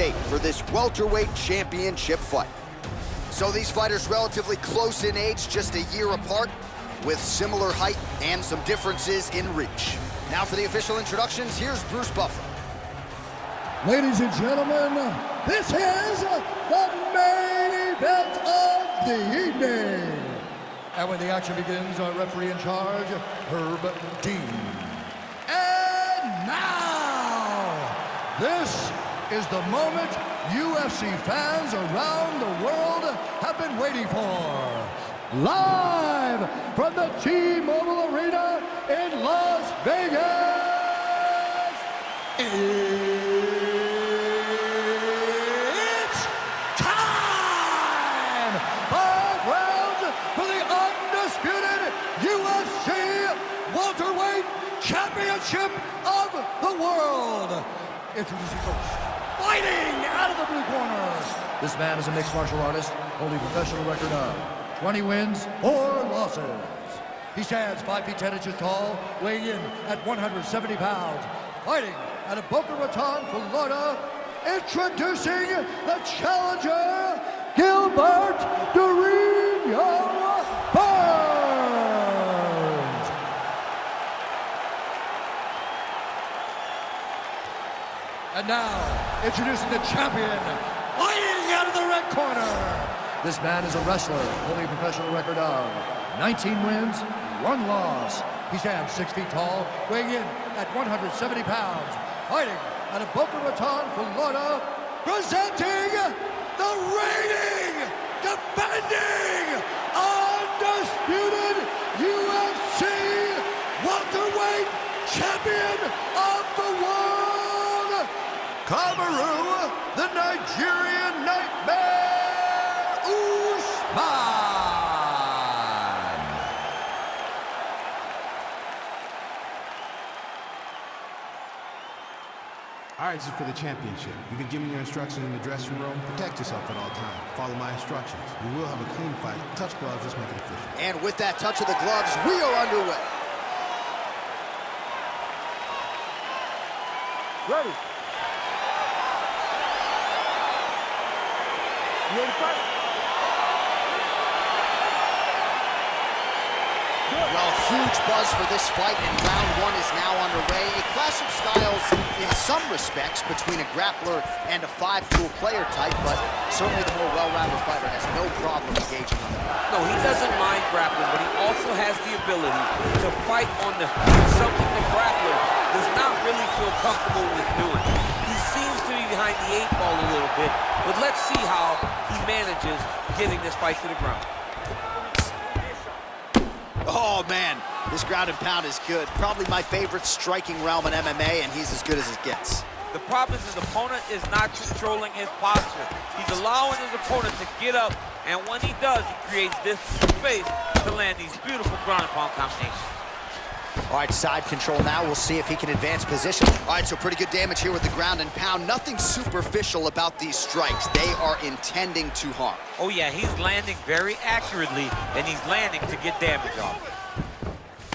date for this welterweight championship fight. So these fighters relatively close in age, just a year apart, with similar height and some differences in reach. Now for the official introductions, here's Bruce Buffer. Ladies and gentlemen, this is the main event of the evening. And when the action begins, our referee in charge, Herb Dean. And now, this is the moment UFC fans around the world have been waiting for. Live from the T-Mobile Arena in Las Vegas, it's time! 5 rounds for the undisputed UFC welterweight championship of the world. Introducing first, fighting out of the blue corner. This man is a mixed martial artist, holding a professional record of 20 wins, 4 losses. He stands 5 feet 10 inches tall, weighing in at 170 pounds. Fighting out of Boca Raton, Florida, introducing the challenger, Gilbert Burns. And now, introducing the champion, fighting out of the red corner. This man is a wrestler, holding a professional record of 19 wins, 1 loss. He stands 6 feet tall, weighing in at 170 pounds. Fighting out of Boca Raton, Florida, presenting the reigning, defending, undisputed UFC welterweight champion of the world, Kamaru, the Nigerian Nightmare, Usman. All right, this is for the championship. You've been giving your instructions in the dressing room. Protect yourself at all times. Follow my instructions. We will have a clean fight. Touch gloves, let's make it official. And with that touch of the gloves, we are underway. Ready. You ready to fight? Well, huge buzz for this fight, and round 1 is now underway. A clash of styles in some respects between a grappler and a 5-tool player type, but certainly the more well-rounded fighter has no problem engaging in them. No, he doesn't mind grappling, but he also has the ability to fight on the feet, something the grappler does not really feel comfortable with doing. He seems to be behind the 8 ball a little bit, but let's see how he manages getting this fight to the ground. Oh, man, this ground and pound is good. Probably my favorite striking realm in MMA, and he's as good as it gets. The problem is his opponent is not controlling his posture. He's allowing his opponent to get up, and when he does, he creates this space to land these beautiful ground and pound combinations. All right, side control now. We'll see if he can advance position. All right, so pretty good damage here with the ground and pound. Nothing superficial about these strikes. They are intending to harm. Oh, yeah, he's landing very accurately, and he's landing to get damage off.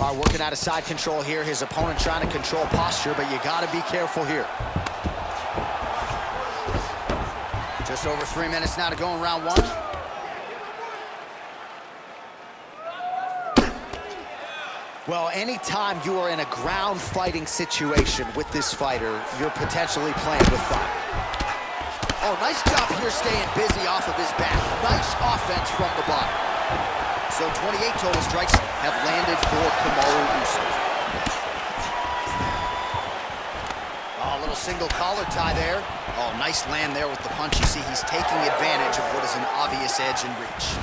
All right, working out of side control here. His opponent trying to control posture, but you got to be careful here. Just over 3 minutes now to go in round 1. Well, anytime you are in a ground fighting situation with this fighter, you're potentially playing with fire. Oh, nice job here staying busy off of his back. Nice offense from the bottom. So 28 total strikes have landed for Kamaru Usman. Oh, a little single collar tie there. Oh, nice land there with the punch. You see he's taking advantage of what is an obvious edge and reach.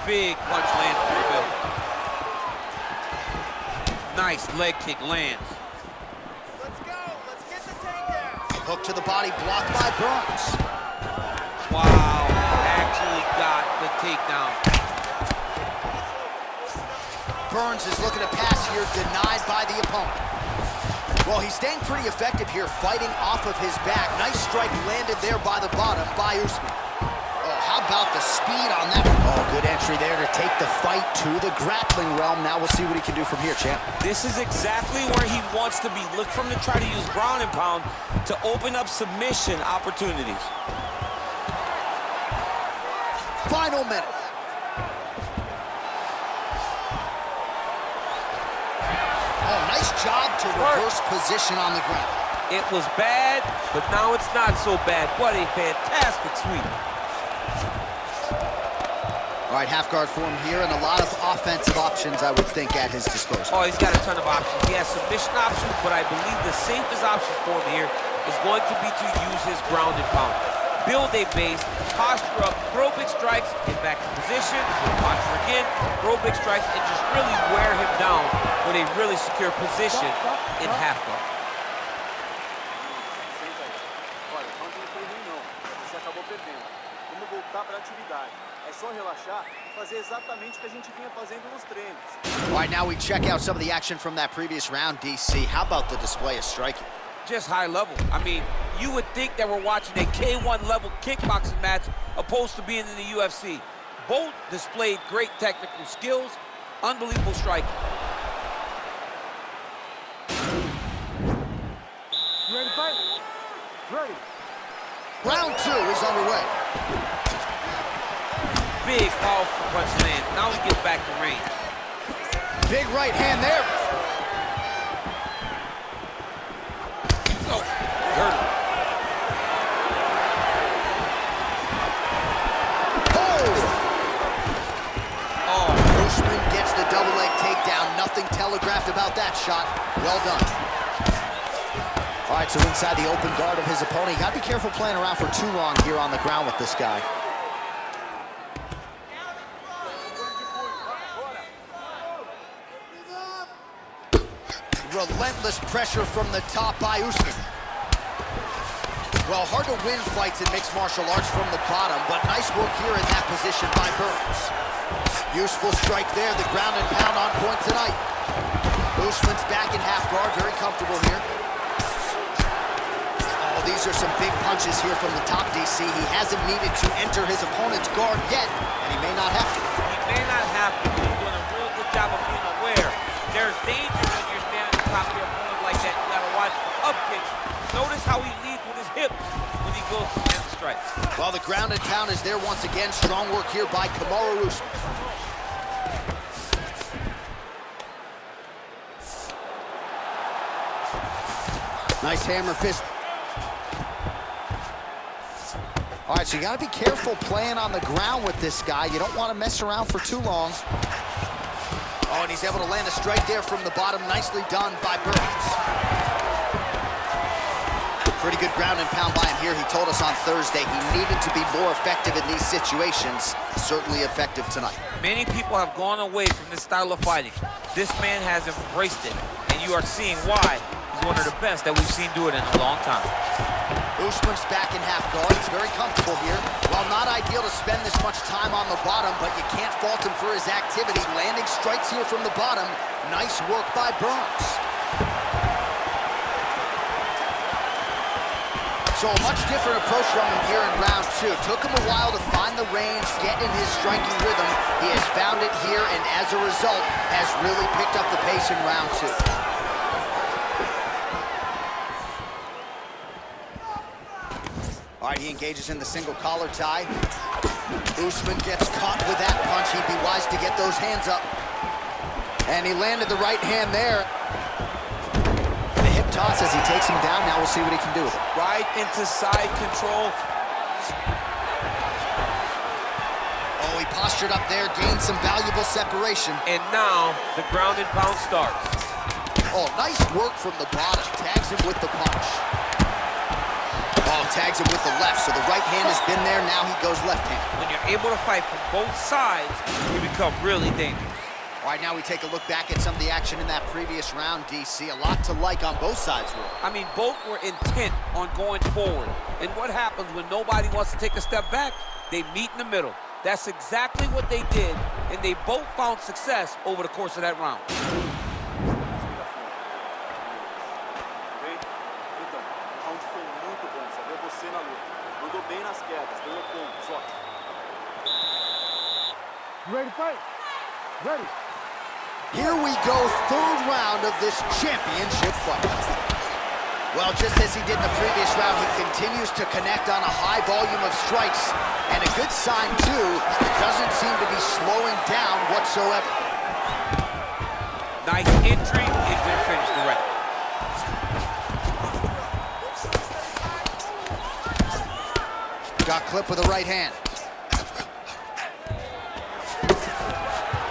Big punch lands for the middle. Nice leg kick lands. Let's go. Let's get the takedown. Hook to the body blocked by Burns. Wow, actually got the takedown. Burns is looking to pass here, denied by the opponent. Well, he's staying pretty effective here, fighting off of his back. Nice strike landed there by the bottom by Usman. Oh, how about about the speed on that. Oh, good entry there to take the fight to the grappling realm. Now we'll see what he can do from here, champ. This is exactly where he wants to be. Look for him to try to use ground and pound to open up submission opportunities. Final minute. Oh, nice job to reverse position on the ground. It was bad, but now it's not so bad. What a fantastic sweep. All right, half guard form here, and a lot of offensive options, I would think, at his disposal. Oh, he's got a ton of options. He has submission options, but I believe the safest option for him here is going to be to use his ground and pound. Build a base, posture up, throw big strikes, get back in position, posture again, throw big strikes, and just really wear him down with a really secure position in half guard. Olha, não foi ruim não. Você acabou perdendo. Vamos voltar para a atividade. É só relaxar e fazer exatamente o que a gente vinha fazendo nos treinos. All right, now we check out some of the action from that previous round, DC. How about the display of striking? Just high level. I mean, you would think that we're watching a K1 level kickboxing match opposed to being in the UFC. Both displayed great technical skills, unbelievable striking. You ready to fight? Ready. Round 2 is underway. Big, powerful punch land. Now he gets back to range. Big right hand there. Oh, hurt him. Oh, Usman gets the double leg takedown. Nothing telegraphed about that shot. Well done. All right, so inside the open guard of his opponent. You gotta be careful playing around for too long here on the ground with this guy. Relentless pressure from the top by Usman. Well, hard to win fights in mixed martial arts from the bottom, but nice work here in that position by Burns. Useful strike there, the ground and pound on point tonight. Usman's back in half guard, very comfortable here. Oh, these are some big punches here from the top, DC. He hasn't needed to enter his opponent's guard yet, and he may not have to. He may not have to, but he's doing a real good job of being aware. There's danger when you're standing on top of your opponent like that. You gotta watch up kicks. Notice how he leads with his hips when he goes for hand strikes. Well, the ground and pound is there once again. Strong work here by Kamaru Usman. Nice hammer fist. All right, so you got to be careful playing on the ground with this guy. You don't want to mess around for too long. Oh, and he's able to land a strike there from the bottom. Nicely done by Burns. Pretty good ground and pound by him here. He told us on Thursday he needed to be more effective in these situations. Certainly effective tonight. Many people have gone away from this style of fighting. This man has embraced it, and you are seeing why. He's one of the best that we've seen do it in a long time. Usman's back in half guard. He's very comfortable here. While not ideal to spend this much time on the bottom, but you can't fault him for his activity. Landing strikes here from the bottom. Nice work by Burns. So a much different approach from him here in round 2. Took him a while to find the range, get in his striking rhythm. He has found it here, and as a result, has really picked up the pace in round 2. All right, he engages in the single collar tie. Usman gets caught with that punch. He'd be wise to get those hands up. And he landed the right hand there. The hip toss as he takes him down. Now we'll see what he can do with it. Right into side control. Oh, he postured up there, gained some valuable separation. And now the ground and pound starts. Oh, nice work from the bottom. Tags him with the punch. Oh, tags him with the left, so the right hand has been there, now he goes left hand. When you're able to fight from both sides, you become really dangerous. All right, now we take a look back at some of the action in that previous round, DC. A lot to like on both sides, really. I mean, both were intent on going forward. And what happens when nobody wants to take a step back? They meet in the middle. That's exactly what they did, and they both found success over the course of that round. You ready to fight? Ready. Here we go, third round of this championship fight. Well, just as he did in the previous round, he continues to connect on a high volume of strikes. And a good sign, too, doesn't seem to be slowing down whatsoever. Nice entry into the finish, the rep. Got clipped with the right hand.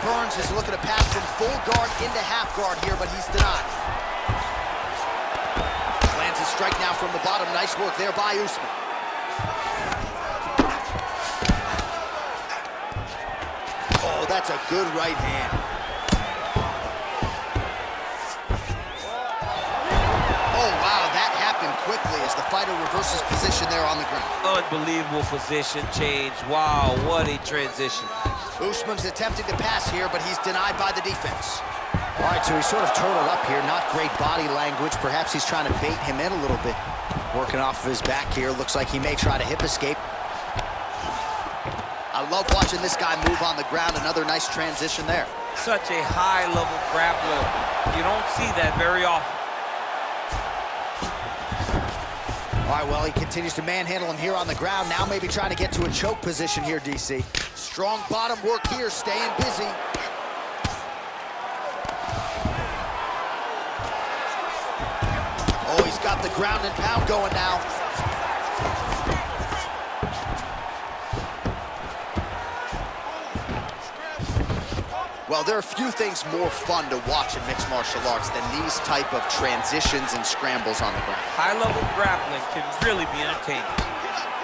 Burns is looking to pass from full guard into half guard here, but he's denied. Lands a strike now from the bottom. Nice work there by Usman. Oh, that's a good right hand. Oh, wow, that happened quickly as the fighter reverses position there on the ground. Unbelievable position change. Wow, what a transition. Usman's attempting to pass here, but he's denied by the defense. All right, so he's sort of turtled up here. Not great body language. Perhaps he's trying to bait him in a little bit. Working off of his back here. Looks like he may try to hip escape. I love watching this guy move on the ground. Another nice transition there. Such a high-level grappler. You don't see that very often. All right, well, he continues to manhandle him here on the ground. Now maybe trying to get to a choke position here, DC. Strong bottom work here, staying busy. Oh, he's got the ground and pound going now. Well, there are few things more fun to watch in mixed martial arts than these type of transitions and scrambles on the ground. High-level grappling can really be entertaining.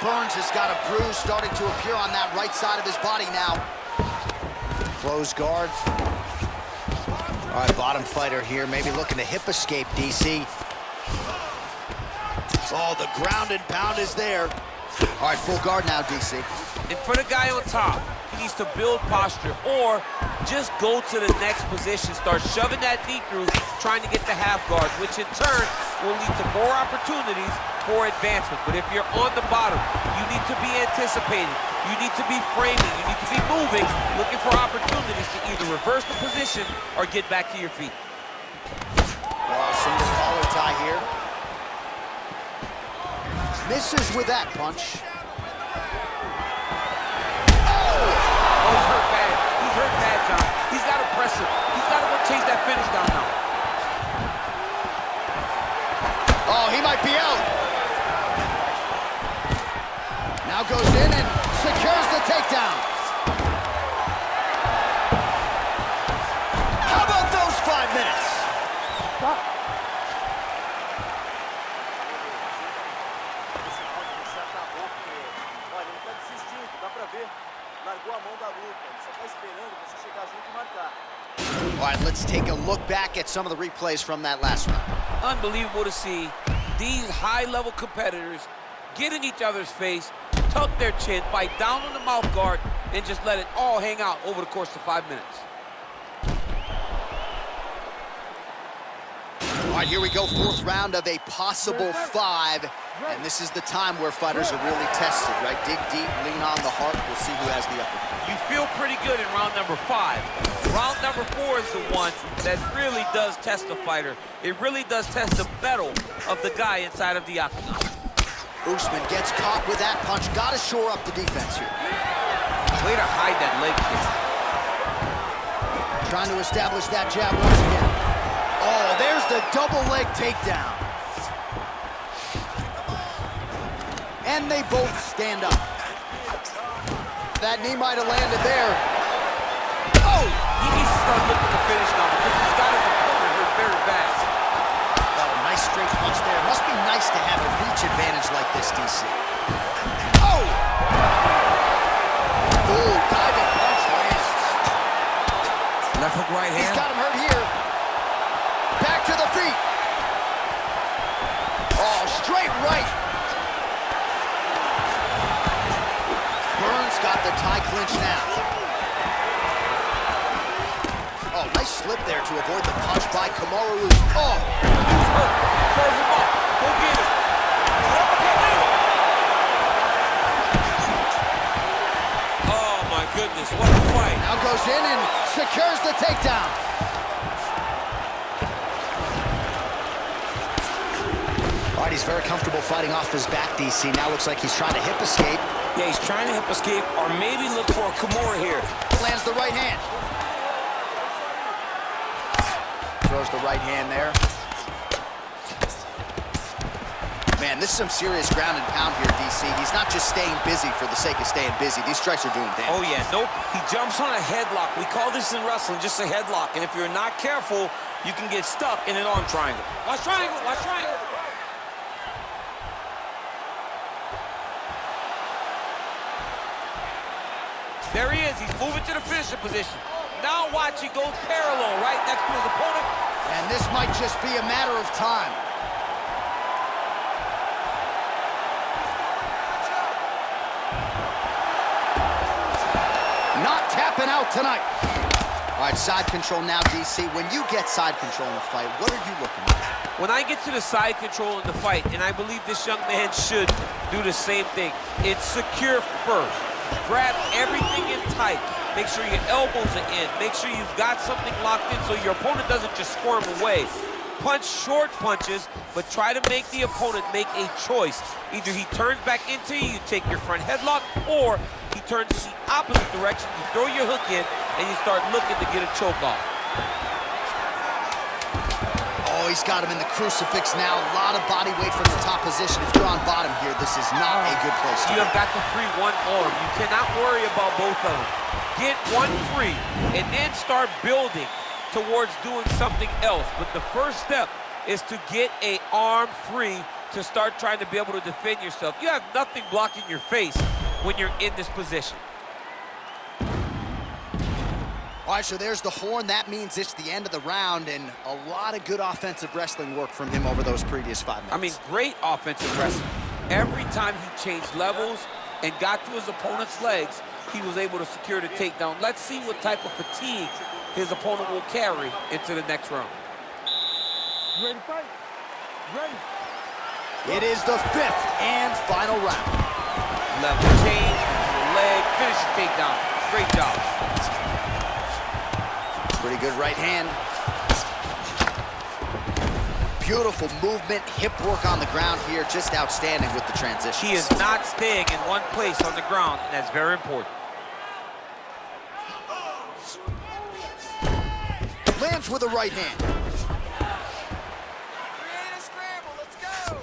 Burns has got a bruise starting to appear on that right side of his body now. Close guard. All right, bottom fighter here, maybe looking to hip escape, DC. Oh, the ground and pound is there. All right, full guard now, DC. And for the guy on top, he needs to build posture or just go to the next position, start shoving that knee through, trying to get the half guard, which in turn will lead to more opportunities for advancement. But if you're on the bottom, you need to be anticipating, you need to be framing, you need to be moving, looking for opportunities to either reverse the position or get back to your feet. Well, single collar tie here. Misses with that punch. Oh, he's hurt bad. He's hurt bad, John. He's got to press it. He's got to go chase that finish down now. Oh, he might be out. Now goes in and secures the takedown. How about those 5 minutes? Stop. Você acabou com ele. Olha, ele tá desistindo, dá pra ver. Largou a mão da luta. Ele só tá esperando você chegar junto e marcar. All right, let's take a look back at some of the replays from that last round. Unbelievable to see these high-level competitors get in each other's face, tuck their chin, bite down on the mouth guard, and just let it all hang out over the course of 5 minutes. All right, here we go, fourth round of a possible 5. And this is the time where fighters are really tested, right? Dig deep, lean on the heart. We'll see who has the upper hand. You feel pretty good in round number 5. Round number 4 is the one that really does test the fighter. It really does test the mettle of the guy inside of the octagon. Usman gets caught with that punch. Got to shore up the defense here. Way to hide that leg kick. Trying to establish that jab once again. Oh, there's the double leg takedown. And they both stand up. That knee might have landed there. Oh! He needs to start looking to finish now because he's got his opponent hurt very bad. Oh, nice straight punch there. Must be nice to have a reach advantage like this, DC. Oh! Ooh, diving punch lands. Left hook, right hand. He's got him hurt here. Back to the feet. Oh, straight right. Burns got the tie clinch now. Oh, nice slip there to avoid the punch by Kamaru. Oh! He's hurt. Serve him up. Go get him. Oh, my goodness. What a fight. Now goes in and secures the takedown. All right, he's very comfortable fighting off his back, DC. Now looks like he's trying to hip escape. Yeah, he's trying to hip escape or maybe look for a Kamaru here. Lands the right hand. Throws the right hand there. Man, this is some serious ground and pound here, DC. He's not just staying busy for the sake of staying busy. These strikes are doing damage. Oh, yeah, nope. He jumps on a headlock. We call this in wrestling just a headlock. And if you're not careful, you can get stuck in an arm triangle. Watch triangle, watch triangle. There he is. He's moving to the finishing position. Now watch, he goes parallel right next to his opponent. And this might just be a matter of time. Not tapping out tonight. All right, side control now, DC. When you get side control in a fight, what are you looking at? When I get to the side control in the fight, and I believe this young man should do the same thing, it's secure first. Grab everything in tight. Make sure your elbows are in. Make sure you've got something locked in so your opponent doesn't just squirm away. Punch short punches, but try to make the opponent make a choice. Either he turns back into you, you take your front headlock, or he turns the opposite direction, you throw your hook in, and you start looking to get a choke off. Oh, he's got him in the crucifix now. A lot of body weight from the top position. If you're on bottom here, this is not a good place to be. You have got to free one arm. You cannot worry about both of them. Get one free, and then start building towards doing something else. But the first step is to get an arm free to start trying to be able to defend yourself. You have nothing blocking your face when you're in this position. All right, so there's the horn. That means it's the end of the round, and a lot of good offensive wrestling work from him over those previous 5 minutes. I mean, great offensive wrestling. Every time he changed levels and got to his opponent's legs, he was able to secure the takedown. Let's see what type of fatigue his opponent will carry into the next round. Ready to fight? Ready. It is the 5th and final round. Level change, leg, finish the takedown. Great job. Pretty good right hand. Beautiful movement, hip work on the ground here. Just outstanding with the transition. He is not staying in one place on the ground, and that's very important. Lands with a right hand. Create a scramble, let's go!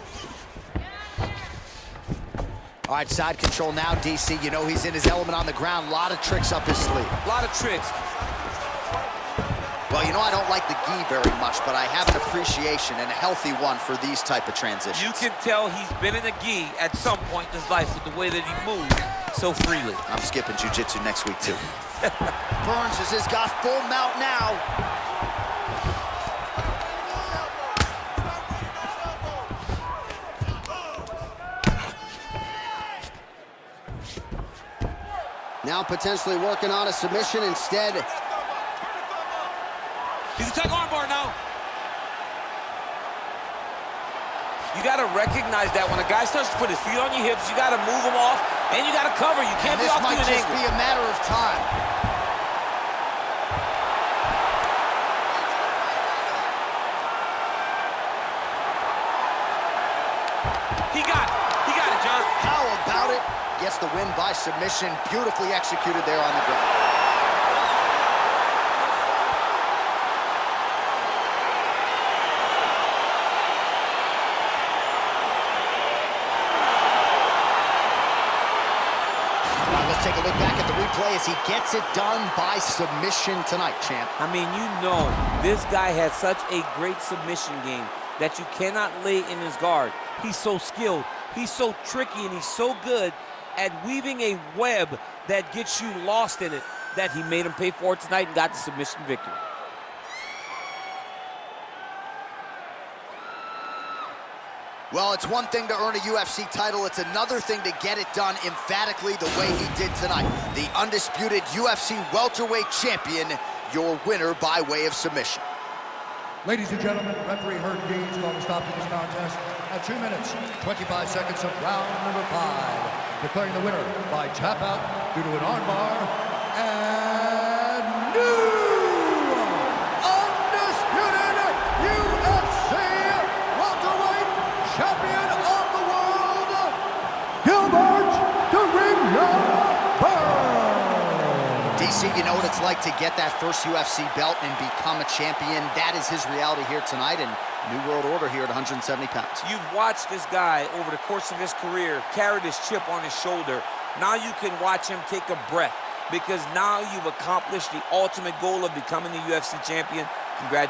All right, side control now, DC. You know he's in his element on the ground. A lot of tricks up his sleeve. A lot of tricks. Well, you know I don't like the gi very much, but I have an appreciation and a healthy one for these type of transitions. You can tell he's been in a gi at some point in his life with the way that he moves so freely. I'm skipping jiu-jitsu next week, too. Burns has got full mount now. Now potentially working on a submission instead. He's attacking armbar now. You got to recognize that when a guy starts to put his feet on your hips, you got to move him off, and you got to cover. You can't be off to an angle. This might just be a matter of time. He got it, John. How about it? Gets the win by submission. Beautifully executed there on the ground. Take a look back at the replay as he gets it done by submission tonight, champ. I mean, you know, this guy has such a great submission game that you cannot lay in his guard. He's so skilled, he's so tricky, and he's so good at weaving a web that gets you lost in it that he made him pay for it tonight and got the submission victory. Well, it's one thing to earn a UFC title. It's another thing to get it done emphatically the way he did tonight. The undisputed UFC welterweight champion, your winner by way of submission. Ladies and gentlemen, referee Herb Dean's going to stop this contest at 2 minutes, 25 seconds of round number 5. Declaring the winner by tap out due to an armbar and new undisputed UFC welterweight champion of the world, Gilbert the DC, you know what it's like to get that first UFC belt and become a champion. That is his reality here tonight, and new world order here at 170 pounds. You've watched this guy over the course of his career carry this chip on his shoulder. Now you can watch him take a breath, because now you've accomplished the ultimate goal of becoming the UFC champion. Congratulations.